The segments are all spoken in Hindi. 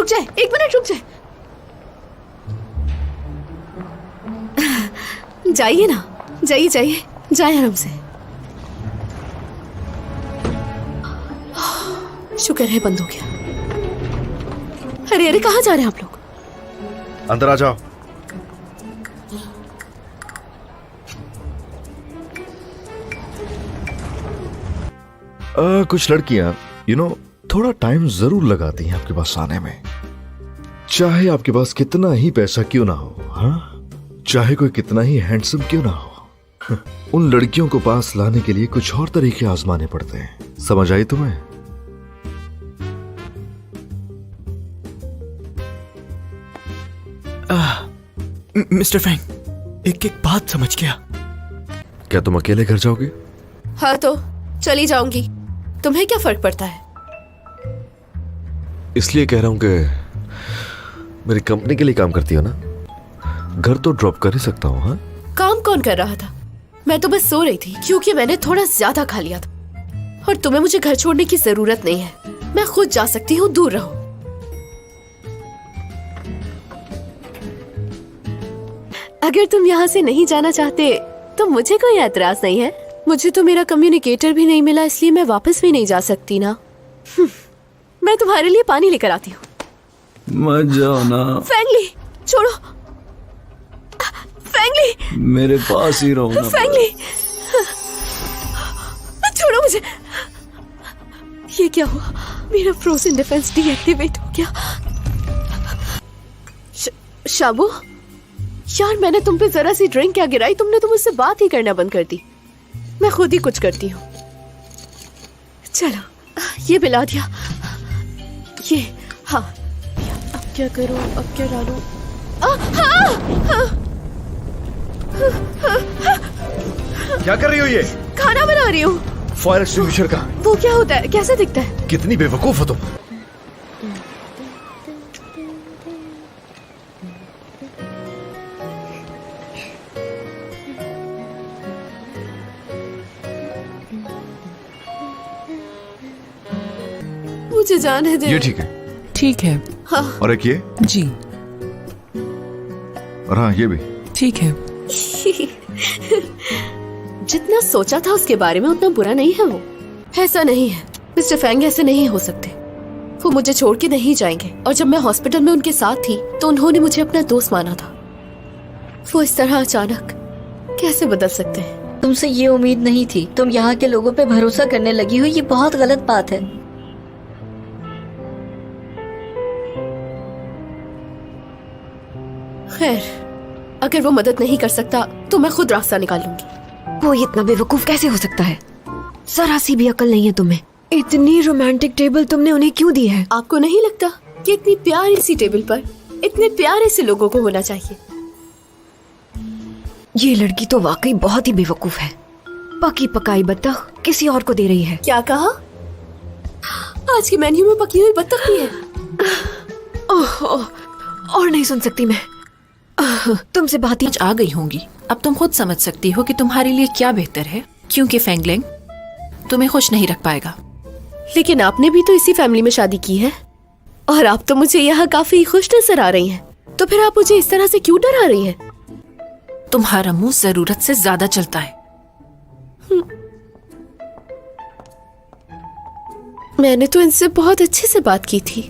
रुक जाए, 1 मिनट रुक जाए। जाइए ना, जाइए जाइए, जाए आराम से। शुक्र है बंद हो गया। अरे अरे, कहाँ जा रहे हैं आप लोग? अंदर आ जाओ। कुछ लड़कियां थोड़ा टाइम जरूर लगाती हैं आपके पास आने में, चाहे आपके पास कितना ही पैसा क्यों ना हो। हाँ, चाहे कोई कितना ही हैंडसम क्यों ना हो, उन लड़कियों को पास लाने के लिए कुछ और तरीके आजमाने पड़ते हैं। समझ आई तुम्हें? मिस्टर फैंग, एक बात समझ गया। क्या तुम अकेले घर जाओगे? हाँ तो चली जाऊंगी, तुम्हें क्या फर्क पड़ता है? इसलिए कह रहा हूं कि मेरी कंपनी के लिए काम करती हो ना, घर तो ड्रॉप कर ही सकता हूँ। हाँ, काम कौन कर रहा था? मैं तो बस सो रही थी, क्योंकि मैंने थोड़ा ज्यादा खा लिया था। और तुम्हें मुझे घर छोड़ने की जरूरत नहीं है, मैं खुद जा सकती हूँ, दूर रहो। अगर तुम यहाँ से नहीं जाना चाहते तो मुझे कोई ऐतराज नहीं है। मुझे तो मेरा कम्युनिकेटर भी नहीं मिला, इसलिए मैं वापस भी नहीं जा सकती ना। मैं तुम्हारे लिए पानी लेकर आती हूँ। मत जाओ ना। फैंगली, छोड़ो। फैंगली, मेरे पास ही रहो ना। फैंगली, छोड़ो मुझे। ये क्या हुआ? मेरा फ्रोजन डिफेंस डीएक्टिवेट हो गया। शाबू, यार मैंने तुम पे जरा सी ड्रिंक क्या गिराई, तुमने तो मुझसे बात ही करना बंद कर दी। मैं खुद ही कुछ करती हूँ। चलो, ये पिला दिया। ये, हाँ, अब क्या करूँ, अब क्या डालूं? क्या कर रही हो? ये खाना बना रही हूँ। फायर एक्सटिंग्विशर का वो क्या होता है, कैसे दिखता है? कितनी बेवकूफ हो तुम। मुझे जाने दे। ये ठीक है। ठीक है। हाँ। और एक ये जी और हाँ ये भी ठीक है। जितना सोचा था उसके बारे में उतना बुरा नहीं है वो। ऐसा नहीं है मिस्टर फैंग, ऐसे नहीं हो सकते। वो मुझे छोड़ के नहीं जाएंगे। और जब मैं हॉस्पिटल में उनके साथ थी तो उन्होंने मुझे अपना दोस्त माना था। वो इस तरह अचानक कैसे बदल सकते हैं? तुमसे ये उम्मीद नहीं थी। तुम यहाँ के लोगों पे भरोसा करने लगी हो, ये बहुत गलत बात है। खैर, अगर वो मदद नहीं कर सकता तो मैं खुद रास्ता निकालूंगी। वो इतना बेवकूफ कैसे हो सकता है? जरा सी भी अकल नहीं है तुम्हें। इतनी रोमांटिक टेबल तुमने उन्हें क्यों दी है? आपको नहीं लगता कि इतनी प्यारी सी टेबल पर इतने प्यारे से लोगों को होना चाहिए? ये लड़की तो वाकई बहुत ही बेवकूफ है। पकी पकाई बत्तख किसी और को दे रही है। क्या कहा? आज के मेन्यू में पकी हुई बत्तख भी है। ओह, और नहीं सुन सकती मैं। तुमसे बात ही आ गई होंगी। अब तुम खुद समझ सकती हो कि तुम्हारे लिए क्या बेहतर है, क्योंकि फैंगलिंग तुम्हें खुश नहीं रख पाएगा। लेकिन आपने भी तो इसी फैमिली में शादी की है और आप तो मुझे यहाँ काफी खुश नजर आ रही हैं। तो फिर आप मुझे इस तरह से क्यों डरा रही हैं? तुम्हारा मुंह जरूरत से ज्यादा चलता है। मैंने तो इनसे बहुत अच्छे से बात की थी,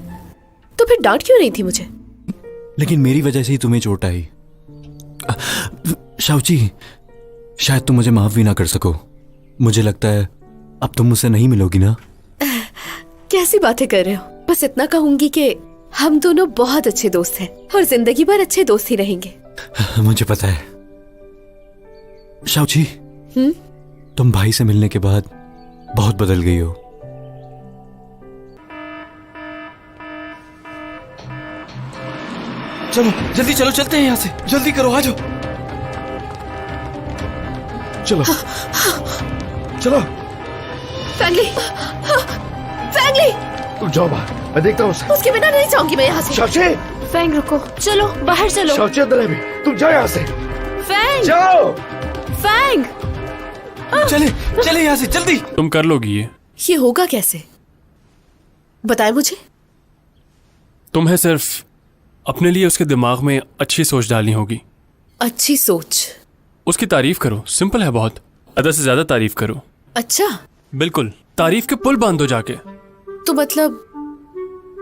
तो फिर डांट क्यों नहीं थी मुझे? लेकिन मेरी वजह से ही तुम्हें चोट आई। शाउची, शायद तुम मुझे माफ भी ना कर सको। मुझे लगता है अब तुम मुझसे नहीं मिलोगी ना। कैसी बातें कर रहे हो? बस इतना कहूंगी कि हम दोनों बहुत अच्छे दोस्त हैं और जिंदगी भर अच्छे दोस्त ही रहेंगे। मुझे पता है। शाउची, तुम भाई से मिलने के बाद बहुत बदल गई हो। चलो जल्दी चलो, चलते हैं यहाँ से। जल्दी करो, आ जाओ। चलो चलो। फैंगली, फैंगली, तुम जाओ बाहर, मैं देखता हूँ उसे। उसके बिना नहीं जाऊंगी मैं यहाँ से। शाची, फैंग रुको। चलो बाहर चलो। शाची अंदर है भी। तुम जाओ यहाँ से। फैंग, जाओ। फैंग, चले चले यहाँ से जल्दी। तुम कर लोगी ये? ये होगा कैसे? बताए मुझे। तुम्हें सिर्फ अपने लिए उसके दिमाग में अच्छी सोच डालनी होगी। अच्छी सोच? उसकी तारीफ करो, सिंपल है बहुत। आधा से ज्यादा तारीफ करो। अच्छा, बिल्कुल, तारीफ के पुल बांध दो जाके। तो मतलब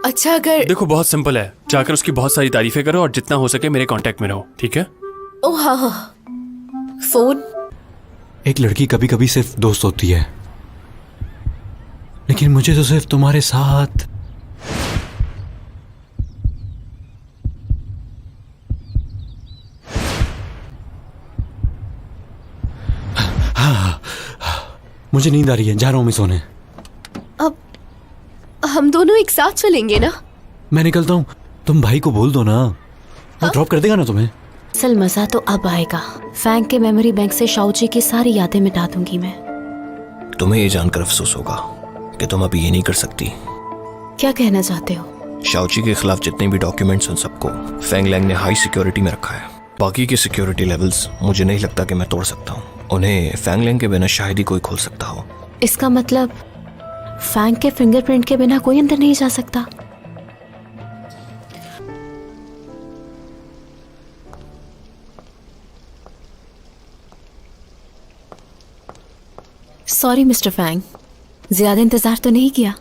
अच्छा अगर देखो बहुत सिंपल है, जाकर उसकी बहुत सारी तारीफें करो और जितना हो सके मेरे कांटेक्ट में रहो, ठीक है? ओ हाँ हाँ, फोन। एक लड़की कभी कभी सिर्फ दोस्त होती है, लेकिन मुझे तो सिर्फ तुम्हारे साथ मुझे नींद आ रही है, जा रहा हूं मैं सोने। अब हम दोनों एक साथ चलेंगे ना? मैं निकलता हूं, तुम भाई को बोल दो ना, वो ड्रॉप कर देगा ना तुम्हें। असल मजा तो अब आएगा। फैंग के मेमोरी बैंक से शाओजी की सारी यादें मिटा दूंगी मैं। तुम्हें ये जानकर अफसोस होगा कि तुम अभी ये नहीं कर सकती। क्या कहना चाहते हो? शाओची के खिलाफ जितने भी डॉक्यूमेंट्स उन सबको फैंग लैंग ने हाई सिक्योरिटी में रखा है। बाकी के सिक्योरिटी लेवल्स मुझे नहीं लगता कि मैं तोड़ सकता हूँ। उन्हें फैंग लैंग के बिना शायद ही कोई खोल सकता हो। इसका मतलब फैंग के फिंगरप्रिंट के बिना कोई अंदर नहीं जा सकता? सॉरी मिस्टर फैंग, ज्यादा इंतजार तो नहीं किया।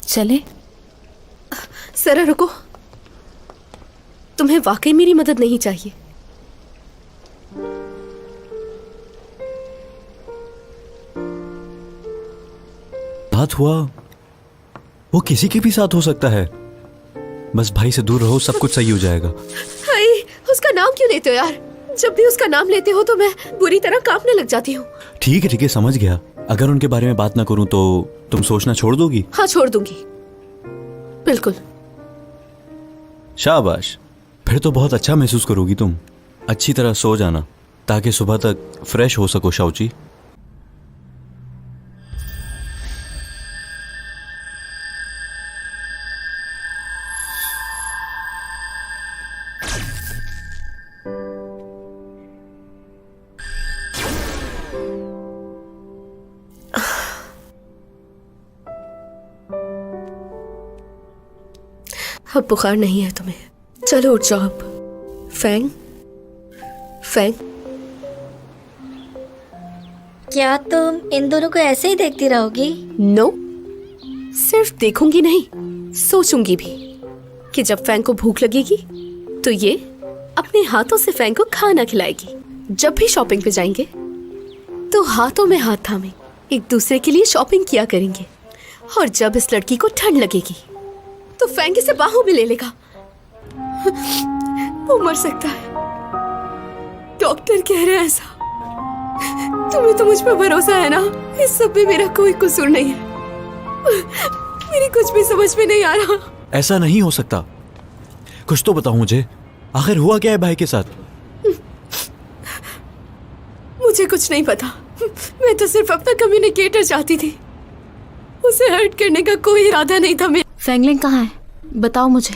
चले? जरा रुको, तुम्हें वाकई मेरी मदद नहीं चाहिए? बात हुआ वो किसी के भी साथ हो सकता है, बस भाई से दूर रहो, सब कुछ सही हो जाएगा। हाय, उसका नाम क्यों लेते हो यार? जब भी उसका नाम लेते हो तो मैं बुरी तरह कांपने लग जाती हूँ। ठीक है समझ गया। अगर उनके बारे में बात ना करूं तो तुम सोचना छोड़ दोगी? हाँ, छोड़ दूंगी, बिल्कुल। शाबाश, फिर तो बहुत अच्छा महसूस करोगी तुम। अच्छी तरह सो जाना ताकि सुबह तक फ्रेश हो सको शाओची। अब बुखार नहीं है तुम्हें, चलो उठ जाओ अब। फैंग, फैंग, क्या तुम इन दोनों को ऐसे ही देखती रहोगी? नो, सिर्फ देखूंगी नहीं, सोचूंगी भी कि जब फैंग को भूख लगेगी तो ये अपने हाथों से फैंग को खाना खिलाएगी। जब भी शॉपिंग पे जाएंगे तो हाथों में हाथ थामे एक दूसरे के लिए शॉपिंग किया करेंगे। और जब इस लड़की को ठंड लगेगी तो फैंग इसे बाहों में ले लेगा। वो मर सकता है, डॉक्टर कह रहे हैं ऐसा। तुम्हें तो मुझ पर भरोसा है ना? इस सब में मेरा कोई कसूर नहीं है। मेरी कुछ भी समझ में नहीं आ रहा। ऐसा नहीं हो सकता, कुछ तो बताओ मुझे, आखिर हुआ क्या है भाई के साथ? मुझे कुछ नहीं पता, मैं तो सिर्फ अपना कम्युनिकेटर चाहती थी। उसे हर्ट करने का कोई इरादा नहीं था मेरा। फैंगलिंग कहाँ है, बताओ मुझे।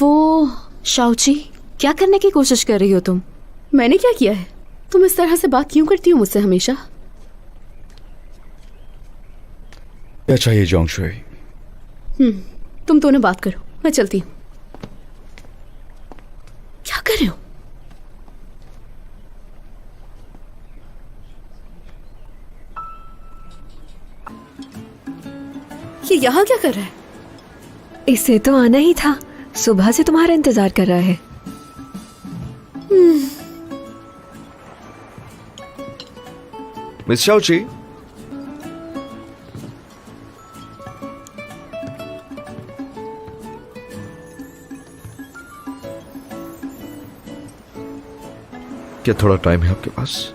वो शाओची, क्या करने की कोशिश कर रही हो तुम? मैंने क्या किया है? तुम इस तरह से बात क्यों करती हो मुझसे हमेशा? क्या चाहिए जोंगशुई? तुम दोनों बात करो, मैं चलती हूँ। क्या कर रहे हो? ये यहाँ क्या कर रहा है? इसे तो आना ही था, सुबह से तुम्हारा इंतजार कर रहा है। मिस शाओची, क्या थोड़ा टाइम है आपके पास?